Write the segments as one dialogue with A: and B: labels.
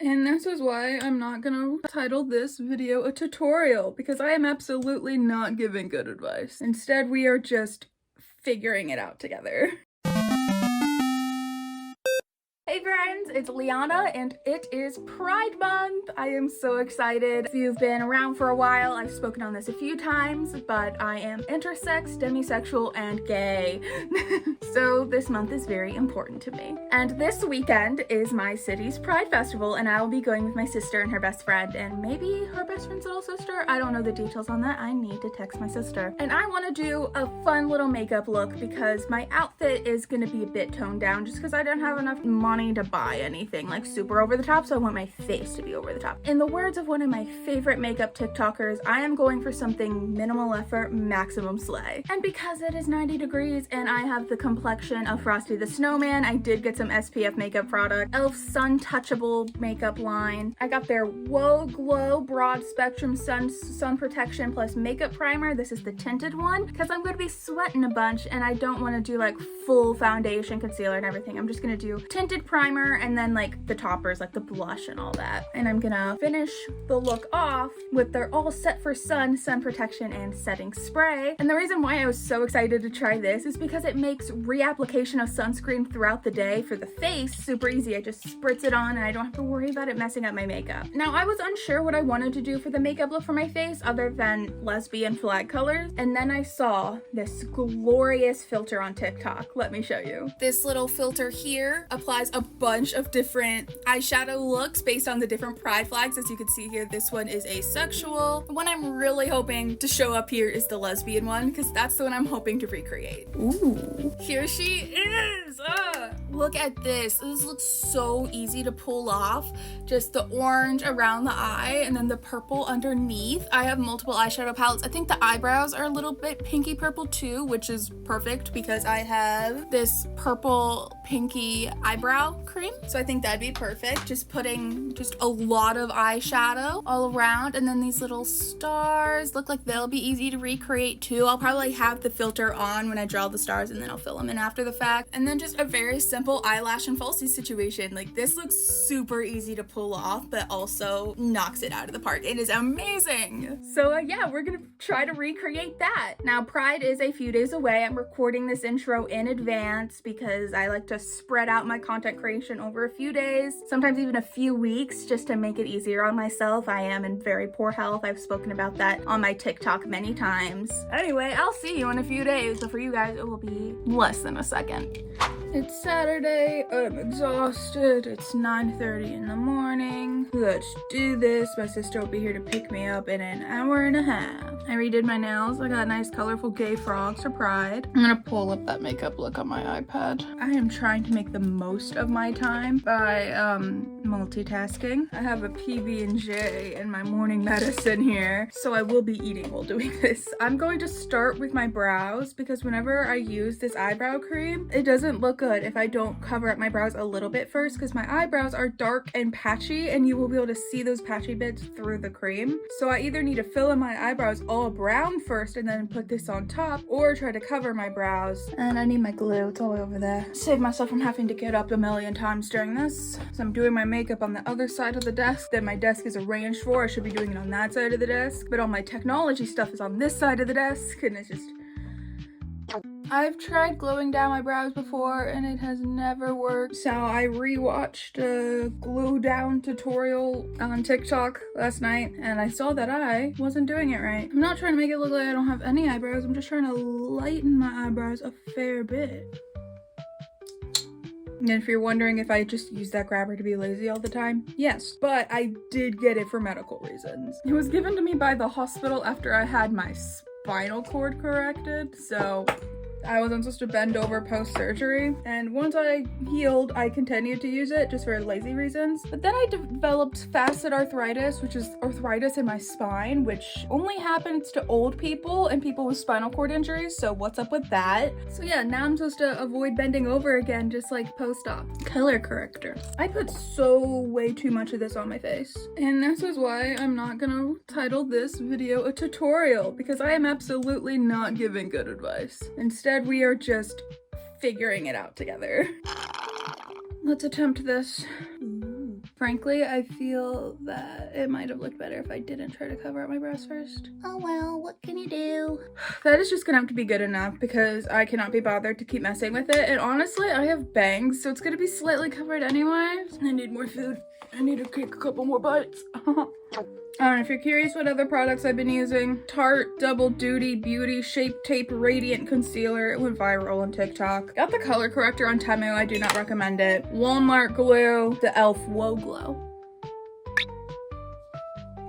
A: And this is why I'm not gonna title this video a tutorial, because I am absolutely not giving good advice. Instead, we are just figuring it out together. Hey friends, it's Liana and it is Pride Month! I am so excited. If you've been around for a while, I've spoken on this a few times, but I am intersex, demisexual, and gay. So this month is very important to me. And this weekend is my city's Pride Festival, and I will be going with my sister and her best friend, and maybe her best friend's little sister? I don't know the details on that. I need to text my sister. And I want to do a fun little makeup look because my outfit is going to be a bit toned down just because I don't have enough money to buy anything like super over the top, so I want my face to be over the top. In the words of one of my favorite makeup TikTokers, I am going for something minimal effort, maximum slay. And because it is 90 degrees and I have the complexion of Frosty the Snowman, I did get some SPF makeup product, e.l.f. Sun Touchable makeup line. I got their Whoa Glow Broad Spectrum Sun Protection plus makeup primer. This is the tinted one because I'm going to be sweating a bunch and I don't want to do like full foundation, concealer, and everything. I'm just going to do tinted primer and then like the toppers, like the blush and all that. And I'm gonna finish the look off with their All Set for Sun Protection and Setting Spray. And the reason why I was so excited to try this is because it makes reapplication of sunscreen throughout the day for the face super easy. I just spritz it on and I don't have to worry about it messing up my makeup. Now, I was unsure what I wanted to do for the makeup look for my face other than lesbian flag colors. And then I saw this glorious filter on TikTok. Let me show you. This little filter here applies a bunch of different eyeshadow looks based on the different pride flags. As you can see here, this one is asexual. The one I'm really hoping to show up here is the lesbian one because that's the one I'm hoping to recreate. Ooh, here she is. Look at this. This looks so easy to pull off. Just the orange around the eye and then the purple underneath. I have multiple eyeshadow palettes. I think the eyebrows are a little bit pinky purple too, which is perfect because I have this purple pinky eyebrow cream. So I think that'd be perfect. Just putting just a lot of eyeshadow all around, and then these little stars look like they'll be easy to recreate too. I'll probably have the filter on when I draw the stars and then I'll fill them in after the fact. And then just a very simple eyelash and falsie situation. Like this looks super easy to pull off, but also knocks it out of the park. It is amazing. So yeah, we're gonna try to recreate that. Now Pride is a few days away. I'm recording this intro in advance because I like to spread out my content creation over a few days, sometimes even a few weeks, just to make it easier on myself. I am in very poor health. I've spoken about that on my TikTok many times. Anyway, I'll see you in a few days, but for you guys, it will be less than a second. It's Saturday, I'm exhausted, it's 9:30 in the morning. Let's do this. My sister will be here to pick me up in an hour and a half. I redid my nails. I got nice colorful gay frogs for Pride. I'm gonna pull up that makeup look on my iPad. I am trying to make the most of my time by multitasking. I have a PB&J and my morning medicine here, so I will be eating while doing this. I'm going to start with my brows because whenever I use this eyebrow cream, it doesn't look good if I don't cover up my brows a little bit first because my eyebrows are dark and patchy and you will be able to see those patchy bits through the cream. So I either need to fill in my eyebrows all brown first and then put this on top, or try to cover my brows. And I need my glue, it's all the way over there. Save myself from having to get up a million times during this. So I'm doing my makeup on the other side of the desk that my desk is arranged for. I should be doing it on that side of the desk, but all my technology stuff is on this side of the desk, and it's just... I've tried gluing down my brows before and it has never worked. So I rewatched a glue down tutorial on TikTok last night and I saw that I wasn't doing it right. I'm not trying to make it look like I don't have any eyebrows. I'm just trying to lighten my eyebrows a fair bit. And if you're wondering if I just use that grabber to be lazy all the time, yes, but I did get it for medical reasons. It was given to me by the hospital after I had my spinal cord corrected, so I wasn't supposed to bend over post-surgery, and once I healed, I continued to use it just for lazy reasons. But then I developed facet arthritis, which is arthritis in my spine, which only happens to old people and people with spinal cord injuries, so what's up with that? So yeah, now I'm supposed to avoid bending over again, just like post-op. Color corrector. I put way too much of this on my face, and this is why I'm not gonna title this video a tutorial, because I am absolutely not giving good advice. Instead, we are just figuring it out together. Let's attempt this. Ooh, Frankly, I feel that it might have looked better if I didn't try to cover up my brows first. Oh well, what can you do? That is just gonna have to be good enough because I cannot be bothered to keep messing with it. And honestly, I have bangs, so it's gonna be slightly covered anyway. I need more food. I need to take a couple more bites. If you're curious what other products I've been using, Tarte Double Duty Beauty Shape Tape Radiant Concealer. It went viral on TikTok. Got the color corrector on Temu. I do not recommend it. Walmart glue. The e.l.f. Whoa Glow.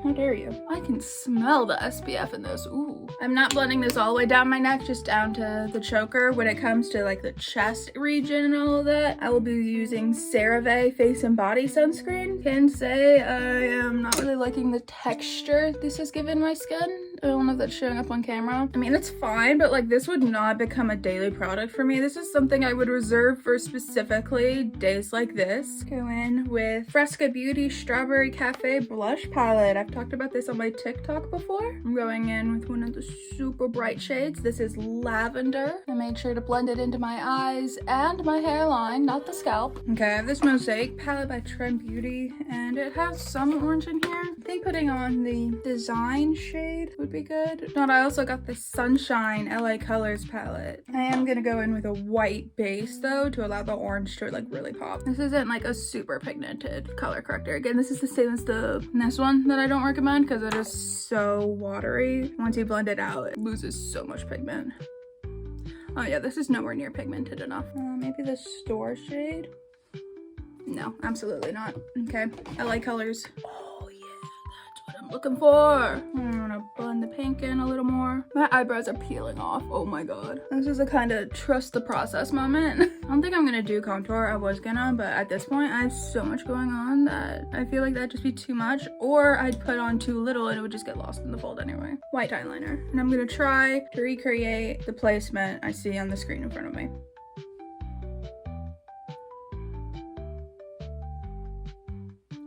A: How dare you? I can smell the SPF in this. Ooh. I'm not blending this all the way down my neck, just down to the choker. When it comes to like the chest region and all of that, I will be using CeraVe Face and Body Sunscreen. Can say I am not really liking the texture this has given my skin. I don't know if that's showing up on camera. I mean, it's fine, but like this would not become a daily product for me. This is something I would reserve for specifically days like this. Go in with Fresca Beauty Strawberry Cafe Blush Palette. I've talked about this on my TikTok before. I'm going in with one of the super bright shades. This is Lavender. I made sure to blend it into my eyes and my hairline, not the scalp. Okay, I have this Mosaic palette by Trend Beauty, and it has some orange in here. I think putting on the Design shade would be good. If not, I also got the Sunshine LA Colors palette. I am gonna go in with a white base though to allow the orange to like really pop. This isn't like a super pigmented color corrector. Again, this is the same as the this one that I don't recommend because it is so watery. Once you blend it out, it loses so much pigment. Oh yeah, this is nowhere near pigmented enough. Maybe the Store shade? No, absolutely not. Okay, LA Colors. Oh yeah, that's what I'm looking for. I'm gonna blend the pink in a little more. My eyebrows are peeling off. Oh my god. This is a kind of trust the process moment. I don't think I'm gonna do contour. I was gonna, but at this point I have so much going on that I feel like that'd just be too much, or I'd put on too little and it would just get lost in the fold anyway. White eyeliner. And I'm gonna try to recreate the placement I see on the screen in front of me.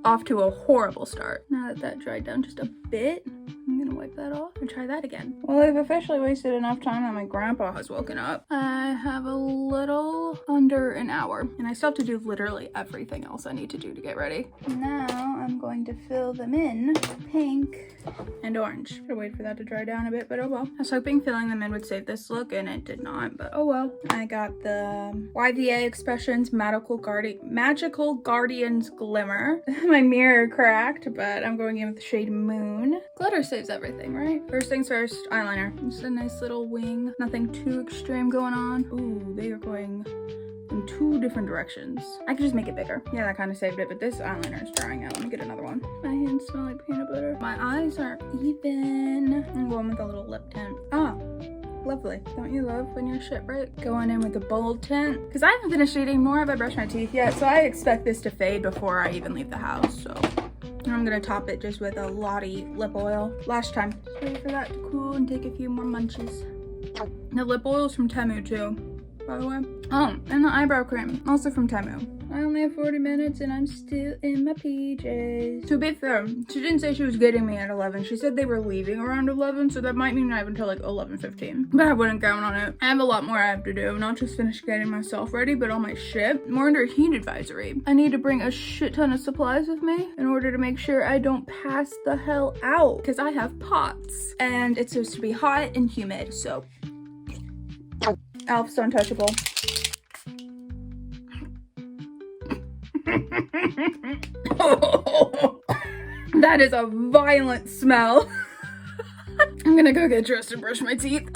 A: Off to a horrible start. Now that that dried down just a bit, I'm gonna wipe that off and try that again. Well, I've officially wasted enough time that my grandpa has woken up. I have a little under an hour, and I still have to do literally everything else I need to do to get ready. Now I'm going to fill them in pink and orange. Gotta wait for that to dry down a bit, but oh well. I was hoping filling them in would save this look, and it did not, but oh well. I got the YVA Expressions Magical Guardians Glimmer. My mirror cracked, but I'm going in with the shade Moon. Glitter saves everything, right? First things first, eyeliner. Just a nice little wing. Nothing too extreme going on. Ooh, they are going in two different directions. I could just make it bigger. Yeah, that kind of saved it, but this eyeliner is drying out. Let me get another one. My hands smell like peanut butter. My eyes aren't even. I'm going with a little lip tint. Ah. Lovely. Don't you love when your shit right? Going in with a bold tint. Because I haven't finished eating nor have I brushed my teeth yet, so I expect this to fade before I even leave the house, so. And I'm gonna top it just with a Lottie lip oil. Last time. Just wait for that to cool and take a few more munches. The lip oil's from Temu too, by the way. Oh, and the eyebrow cream, also from Temu. I only have 40 minutes and I'm still in my PJs. To be fair, she didn't say she was getting me at 11. She said they were leaving around 11, so that might mean I have until like 11:15. But I wouldn't count on it. I have a lot more I have to do. Not just finish getting myself ready, but all my shit. More under heat advisory. I need to bring a shit ton of supplies with me in order to make sure I don't pass the hell out. Because I have POTS. And it's supposed to be hot and humid, so. e.l.f.'s Untouchable. That is a violent smell. I'm gonna go get dressed and brush my teeth.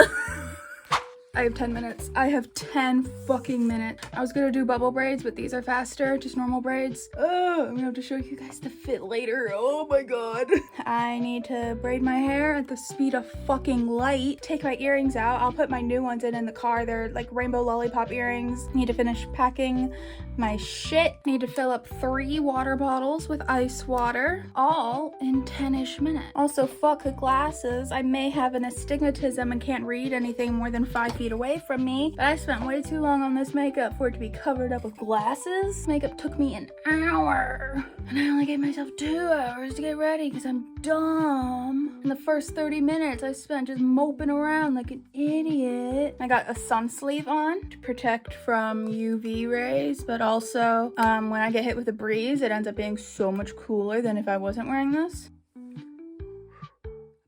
A: I have 10 minutes. I have 10 fucking minutes. I was gonna do bubble braids, but these are faster, just normal braids. Oh, I'm gonna have to show you guys the fit later. Oh my god. I need to braid my hair at the speed of fucking light. Take my earrings out. I'll put my new ones in the car. They're like rainbow lollipop earrings. Need to finish packing my shit. Need to fill up 3 water bottles with ice water, all in 10-ish minutes. Also, fuck glasses. I may have an astigmatism and can't read anything more than 5 feet feet away from me. But I spent way too long on this makeup for it to be covered up with glasses. Makeup took me an hour. And I only gave myself 2 hours to get ready because I'm dumb. In the first 30 minutes, I spent just moping around like an idiot. I got a sun sleeve on to protect from UV rays, but also when I get hit with a breeze, it ends up being so much cooler than if I wasn't wearing this.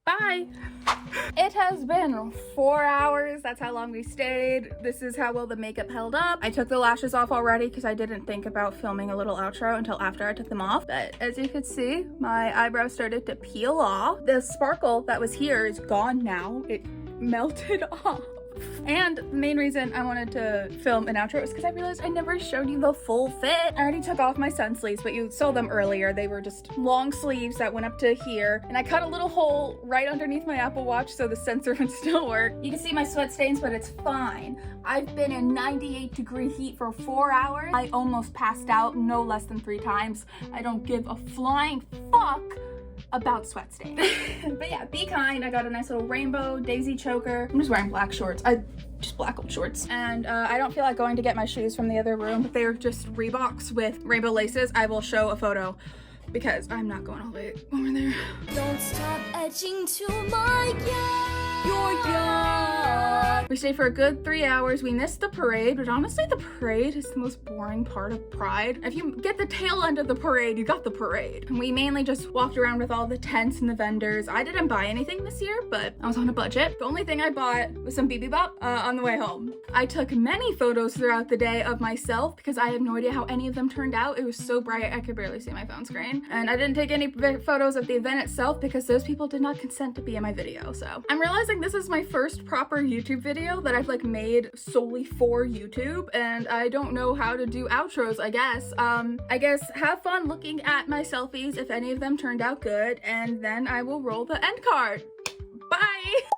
A: Bye. It has been 4 hours. That's how long we stayed. This is how well the makeup held up. I took the lashes off already because I didn't think about filming a little outro until after I took them off. But as you could see, my eyebrows started to peel off. The sparkle that was here is gone now. It melted off. And the main reason I wanted to film an outro is because I realized I never showed you the full fit. I already took off my sun sleeves, but you saw them earlier. They were just long sleeves that went up to here. And I cut a little hole right underneath my Apple Watch so the sensor would still work. You can see my sweat stains, but it's fine. I've been in 98-degree heat for 4 hours. I almost passed out no less than 3 times. I don't give a flying fuck about sweat stains. But yeah, be kind. I got a nice little rainbow daisy choker. I'm just wearing black shorts. Just black old shorts. And I don't feel like going to get my shoes from the other room, but they're just Reeboks with rainbow laces. I will show a photo because I'm not going all the way over there. Don't stop edging to my yard. We stayed for a good 3 hours. We missed the parade, but honestly, the parade is the most boring part of Pride. If you get the tail end of the parade, you got the parade. And we mainly just walked around with all the tents and the vendors. I didn't buy anything this year, but I was on a budget. The only thing I bought was some BB Bop on the way home. I took many photos throughout the day of myself because I have no idea how any of them turned out. It was so bright, I could barely see my phone screen. And I didn't take any photos of the event itself because those people did not consent to be in my video. So I'm realizing this is my first proper YouTube video that I've like made solely for YouTube, and I don't know how to do outros, I guess. I guess have fun looking at my selfies if any of them turned out good, and then I will roll the end card. Bye!